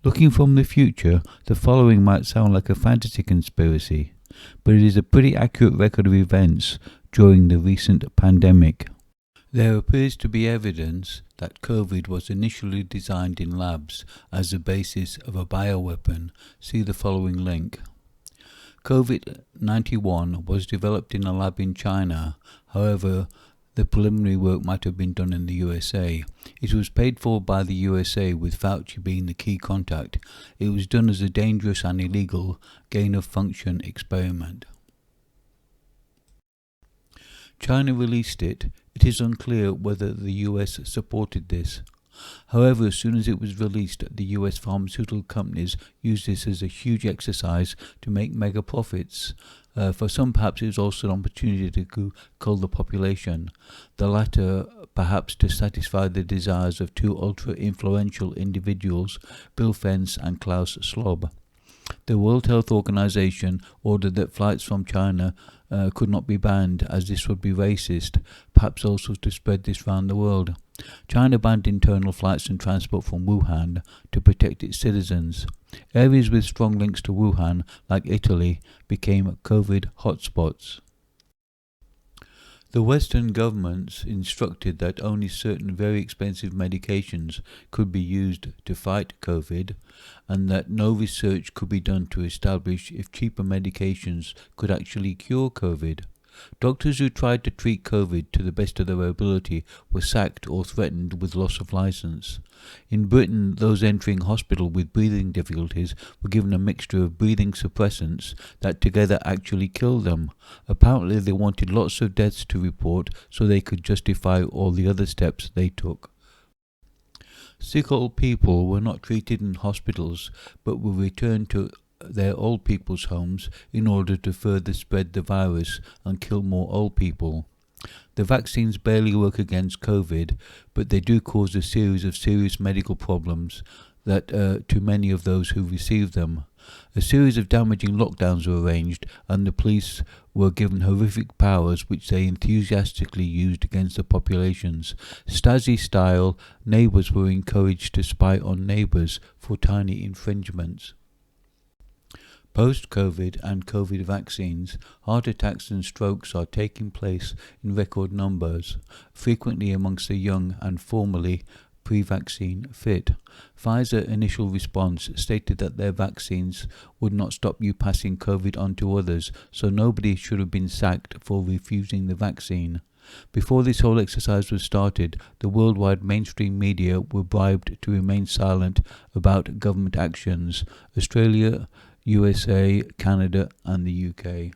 Looking from the future, the following might sound like a fantasy conspiracy, but it is a pretty accurate record of events during the recent pandemic. There appears to be evidence that COVID was initially designed in labs as the basis of a bioweapon. See the following link. COVID-91 was developed in a lab in China. However, the preliminary work might have been done in the USA. It was paid for by the USA, with Fauci being the key contact. It was done as a dangerous and illegal gain-of-function experiment. China released it. It is unclear whether the US supported this. However, as soon as it was released, the US pharmaceutical companies used this as a huge exercise to make mega profits. For some, perhaps it was also an opportunity to cull the population. The latter, perhaps to satisfy the desires of two ultra-influential individuals, Bill Fence and Klaus Schwab. The World Health Organization ordered that flights from China could not be banned, as this would be racist, perhaps also to spread this round the world. China banned internal flights and transport from Wuhan to protect its citizens. Areas with strong links to Wuhan, like Italy, became COVID hotspots. The Western governments instructed that only certain very expensive medications could be used to fight COVID, and that no research could be done to establish if cheaper medications could actually cure COVID. Doctors who tried to treat COVID to the best of their ability were sacked or threatened with loss of license. In Britain, those entering hospital with breathing difficulties were given a mixture of breathing suppressants that together actually killed them. Apparently they wanted lots of deaths to report so they could justify all the other steps they took. Sick old people were not treated in hospitals, but were returned to their old people's homes in order to further spread the virus and kill more old people. The vaccines barely work against COVID, but they do cause a series of serious medical problems that to many of those who receive them. A series of damaging lockdowns were arranged, and the police were given horrific powers which they enthusiastically used against the populations. Stasi-style, neighbours were encouraged to spy on neighbours for tiny infringements. Post-COVID and COVID vaccines, heart attacks and strokes are taking place in record numbers, frequently amongst the young and formerly pre-vaccine fit. Pfizer initial response stated that their vaccines would not stop you passing COVID on to others, so nobody should have been sacked for refusing the vaccine. Before this whole exercise was started, the worldwide mainstream media were bribed to remain silent about government actions. Australia, USA, Canada and the UK.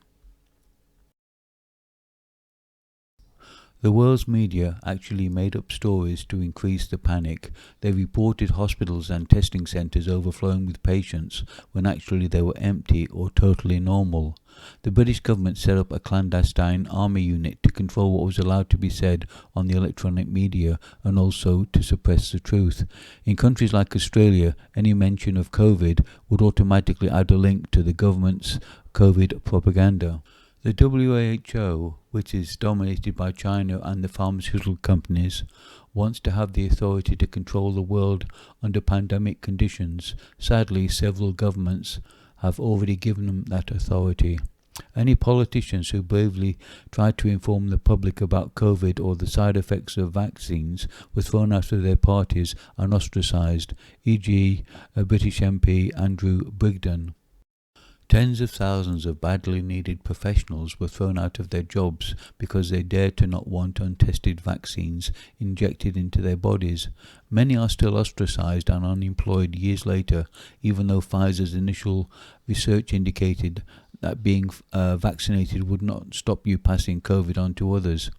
The world's media actually made up stories to increase the panic. They reported hospitals and testing centres overflowing with patients when actually they were empty or totally normal. The British government set up a clandestine army unit to control what was allowed to be said on the electronic media and also to suppress the truth. In countries like Australia, any mention of COVID would automatically add a link to the government's COVID propaganda. The WHO, which is dominated by China and the pharmaceutical companies, wants to have the authority to control the world under pandemic conditions. Sadly, several governments have already given them that authority. Any politicians who bravely tried to inform the public about COVID or the side effects of vaccines were thrown out of their parties and ostracised, e.g. British MP Andrew Bridgen. Tens of thousands of badly needed professionals were thrown out of their jobs because they dared to not want untested vaccines injected into their bodies. Many are still ostracised and unemployed years later, even though Pfizer's initial research indicated that being vaccinated would not stop you passing COVID on to others.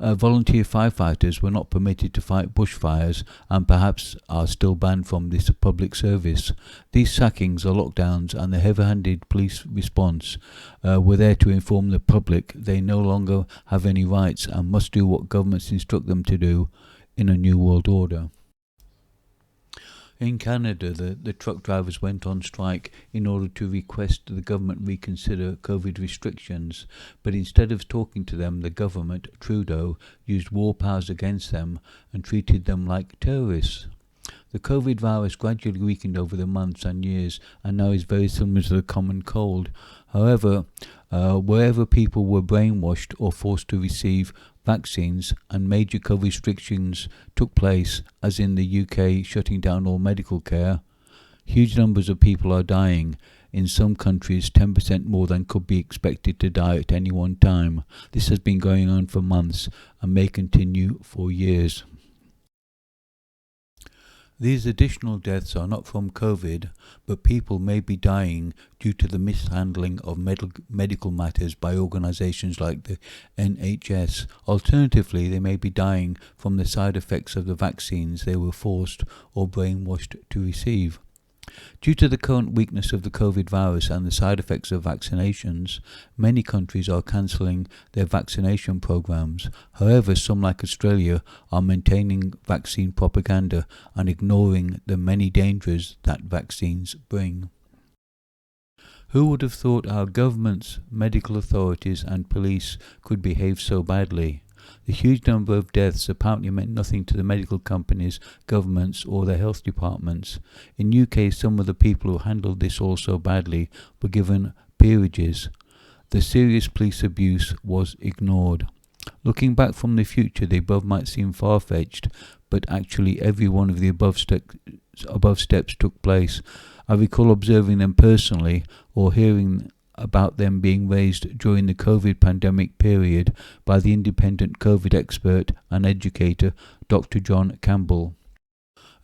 Volunteer firefighters were not permitted to fight bushfires and perhaps are still banned from this public service. These sackings, or lockdowns, and the heavy-handed police response were there to inform the public they no longer have any rights and must do what governments instruct them to do in a new world order. In Canada, the truck drivers went on strike in order to request the government reconsider COVID restrictions, but instead of talking to them, the government, Trudeau, used war powers against them and treated them like terrorists. The COVID virus gradually weakened over the months and years and now is very similar to the common cold. However, wherever people were brainwashed or forced to receive vaccines and major COVID restrictions took place, as in the UK shutting down all medical care, huge numbers of people are dying. In some countries, 10% more than could be expected to die at any one time. This has been going on for months and may continue for years. These additional deaths are not from COVID, but people may be dying due to the mishandling of medical matters by organisations like the NHS. Alternatively, they may be dying from the side effects of the vaccines they were forced or brainwashed to receive. Due to the current weakness of the COVID virus and the side effects of vaccinations, many countries are cancelling their vaccination programs. However, some like Australia are maintaining vaccine propaganda and ignoring the many dangers that vaccines bring. Who would have thought our governments, medical authorities and police could behave so badly? The huge number of deaths apparently meant nothing to the medical companies, governments or their health departments. In UK, some of the people who handled this all so badly were given peerages. The serious police abuse was ignored. Looking back from the future, the above might seem far-fetched, but actually every one of the above steps took place. I recall observing them personally or hearing about them being raised during the COVID pandemic period by the independent COVID expert and educator Dr. John Campbell.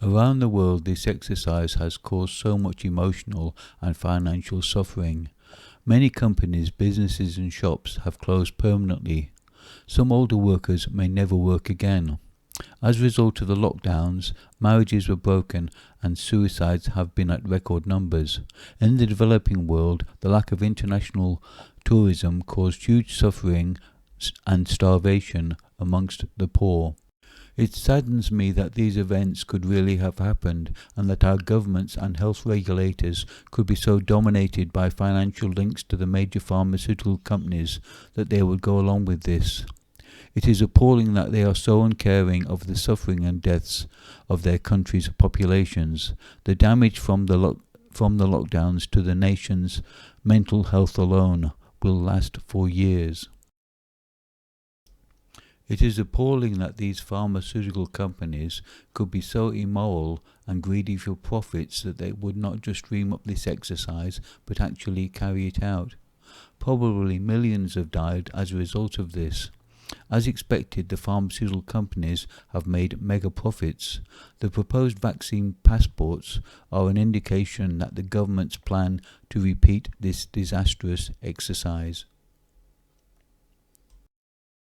Around the world, this exercise has caused so much emotional and financial suffering. Many companies, businesses and shops have closed permanently. Some older workers may never work again. As a result of the lockdowns, marriages were broken and suicides have been at record numbers. In the developing world, the lack of international tourism caused huge suffering and starvation amongst the poor. It saddens me that these events could really have happened and that our governments and health regulators could be so dominated by financial links to the major pharmaceutical companies that they would go along with this. It is appalling that they are so uncaring of the suffering and deaths of their country's populations. The damage from the lockdowns to the nation's mental health alone will last for years. It is appalling that these pharmaceutical companies could be so immoral and greedy for profits that they would not just dream up this exercise but actually carry it out. Probably millions have died as a result of this. As expected, the pharmaceutical companies have made mega profits. The proposed vaccine passports are an indication that the government's plan to repeat this disastrous exercise.